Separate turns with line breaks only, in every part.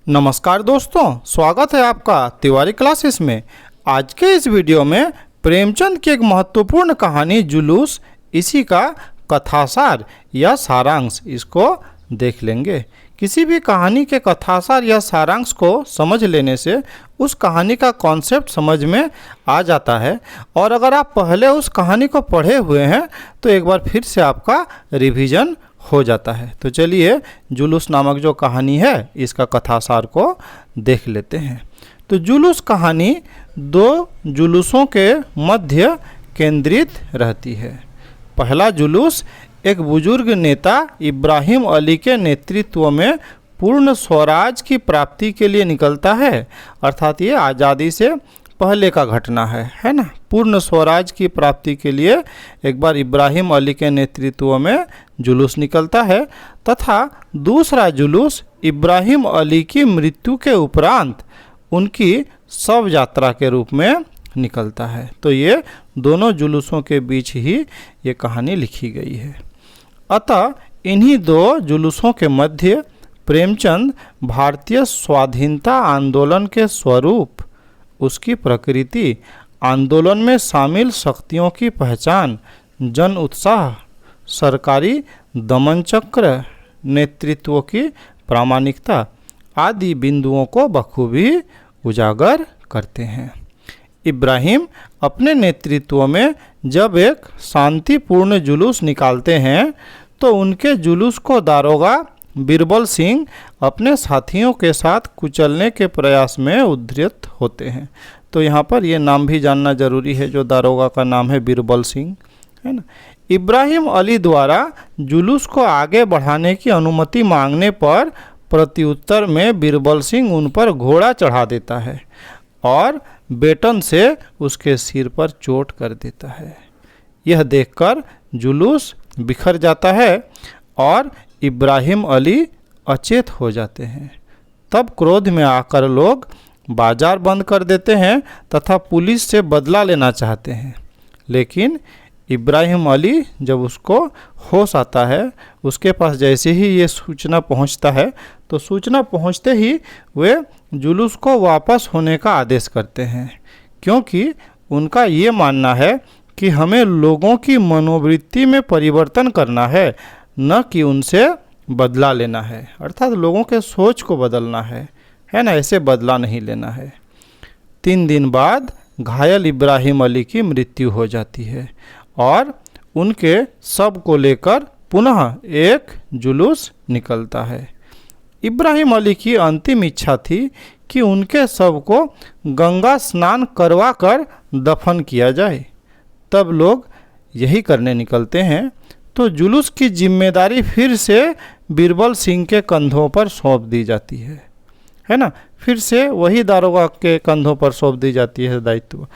नमस्कार दोस्तों, स्वागत है आपका तिवारी क्लासेस में। आज के इस वीडियो में प्रेमचंद की एक महत्वपूर्ण कहानी जुलूस, इसी का कथासार या सारांश इसको देख लेंगे। किसी भी कहानी के कथासार या सारांश को समझ लेने से उस कहानी का कॉन्सेप्ट समझ में आ जाता है, और अगर आप पहले उस कहानी को पढ़े हुए हैं तो एक बार फिर से आपका रिवीजन हो जाता है। तो चलिए जुलूस नामक जो कहानी है इसका कथासार को देख लेते हैं। तो जुलूस कहानी दो जुलूसों के मध्य केंद्रित रहती है। पहला जुलूस एक बुजुर्ग नेता इब्राहिम अली के नेतृत्व में पूर्ण स्वराज की प्राप्ति के लिए निकलता है, अर्थात ये आज़ादी से पहले का घटना है ना। पूर्ण स्वराज की प्राप्ति के लिए एक बार इब्राहिम अली के नेतृत्व में जुलूस निकलता है, तथा दूसरा जुलूस इब्राहिम अली की मृत्यु के उपरांत उनकी शव यात्रा के रूप में निकलता है। तो ये दोनों जुलूसों के बीच ही ये कहानी लिखी गई है। अतः इन्हीं दो जुलूसों के मध्य प्रेमचंद भारतीय स्वाधीनता आंदोलन के स्वरूप, उसकी प्रकृति, आंदोलन में शामिल शक्तियों की पहचान, जन उत्साह, सरकारी दमन चक्र, नेतृत्व की प्रामाणिकता आदि बिंदुओं को बखूबी उजागर करते हैं। इब्राहिम अपने नेतृत्व में जब एक शांतिपूर्ण जुलूस निकालते हैं तो उनके जुलूस को दारोगा बीरबल सिंह अपने साथियों के साथ कुचलने के प्रयास में उद्धृत होते हैं। तो यहाँ पर ये नाम भी जानना जरूरी है, जो दारोगा का नाम है बीरबल सिंह, है ना। इब्राहिम अली द्वारा जुलूस को आगे बढ़ाने की अनुमति मांगने पर प्रत्युत्तर में बीरबल सिंह उन पर घोड़ा चढ़ा देता है और बेटन से उसके सिर पर चोट कर देता है। यह देखकर जुलूस बिखर जाता है और इब्राहिम अली अचेत हो जाते हैं। तब क्रोध में आकर लोग बाजार बंद कर देते हैं तथा पुलिस से बदला लेना चाहते हैं, लेकिन इब्राहिम अली जब उसको होश आता है, उसके पास जैसे ही ये सूचना पहुंचता है तो सूचना पहुंचते ही वे जुलूस को वापस होने का आदेश करते हैं, क्योंकि उनका ये मानना है कि हमें लोगों की मनोवृत्ति में परिवर्तन करना है, न कि उनसे बदला लेना है। अर्थात लोगों के सोच को बदलना है ना, ऐसे बदला नहीं लेना है। 3 दिन बाद घायल इब्राहिम अली की मृत्यु हो जाती है और उनके शव को लेकर पुनः एक जुलूस निकलता है। इब्राहिम अली की अंतिम इच्छा थी कि उनके शव को गंगा स्नान करवाकर दफन किया जाए। तब लोग यही करने निकलते हैं तो जुलूस की जिम्मेदारी फिर से बीरबल सिंह के कंधों पर सौंप दी जाती है ना। फिर से वही दारोगा के कंधों पर सौंप दी जाती है दायित्व,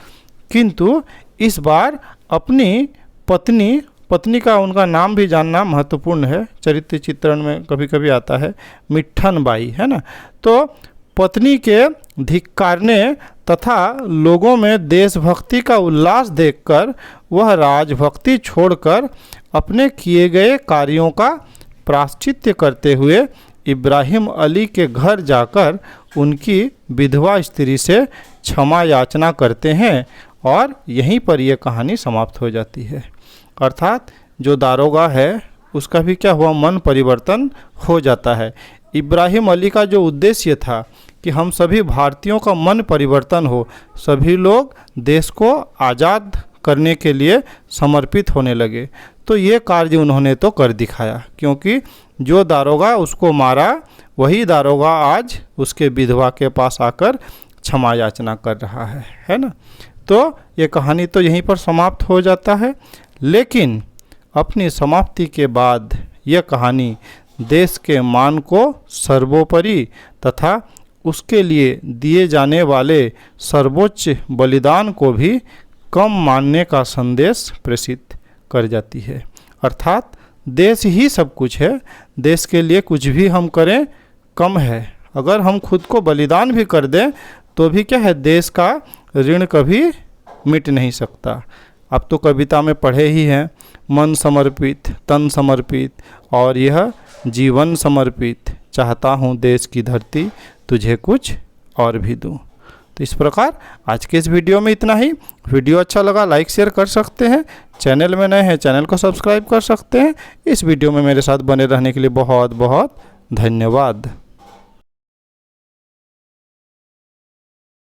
किंतु इस बार अपनी पत्नी का उनका नाम भी जानना महत्वपूर्ण है, चरित्र चित्रण में कभी कभी आता है, मिट्ठन बाई, है ना। तो पत्नी के धिक्कारने तथा लोगों में देशभक्ति का उल्लास देखकर वह राजभक्ति छोड़कर अपने किए गए कार्यों का प्रायश्चित्त करते हुए इब्राहिम अली के घर जाकर उनकी विधवा स्त्री से क्षमा याचना करते हैं और यहीं पर यह कहानी समाप्त हो जाती है। अर्थात जो दारोगा है उसका भी क्या हुआ, मन परिवर्तन हो जाता है। इब्राहिम अली का जो उद्देश्य था कि हम सभी भारतीयों का मन परिवर्तन हो, सभी लोग देश को आज़ाद करने के लिए समर्पित होने लगे, तो ये कार्य उन्होंने तो कर दिखाया, क्योंकि जो दारोगा उसको मारा वही दारोगा आज उसके विधवा के पास आकर क्षमा याचना कर रहा है ना। तो ये कहानी तो यहीं पर समाप्त हो जाता है, लेकिन अपनी समाप्ति के बाद यह कहानी देश के मान को सर्वोपरि तथा उसके लिए दिए जाने वाले सर्वोच्च बलिदान को भी कम मानने का संदेश प्रेषित कर जाती है। अर्थात देश ही सब कुछ है, देश के लिए कुछ भी हम करें कम है। अगर हम खुद को बलिदान भी कर दें तो भी क्या है, देश का ऋण कभी मिट नहीं सकता। आप तो कविता में पढ़े ही हैं, मन समर्पित तन समर्पित, और यह जीवन समर्पित, चाहता हूँ देश की धरती, तुझे कुछ और भी दूँ। तो इस प्रकार आज के इस वीडियो में इतना ही। वीडियो अच्छा लगा लाइक शेयर कर सकते हैं, चैनल में नए हैं चैनल को सब्सक्राइब कर सकते हैं। इस वीडियो में मेरे साथ बने रहने के लिए बहुत बहुत धन्यवाद।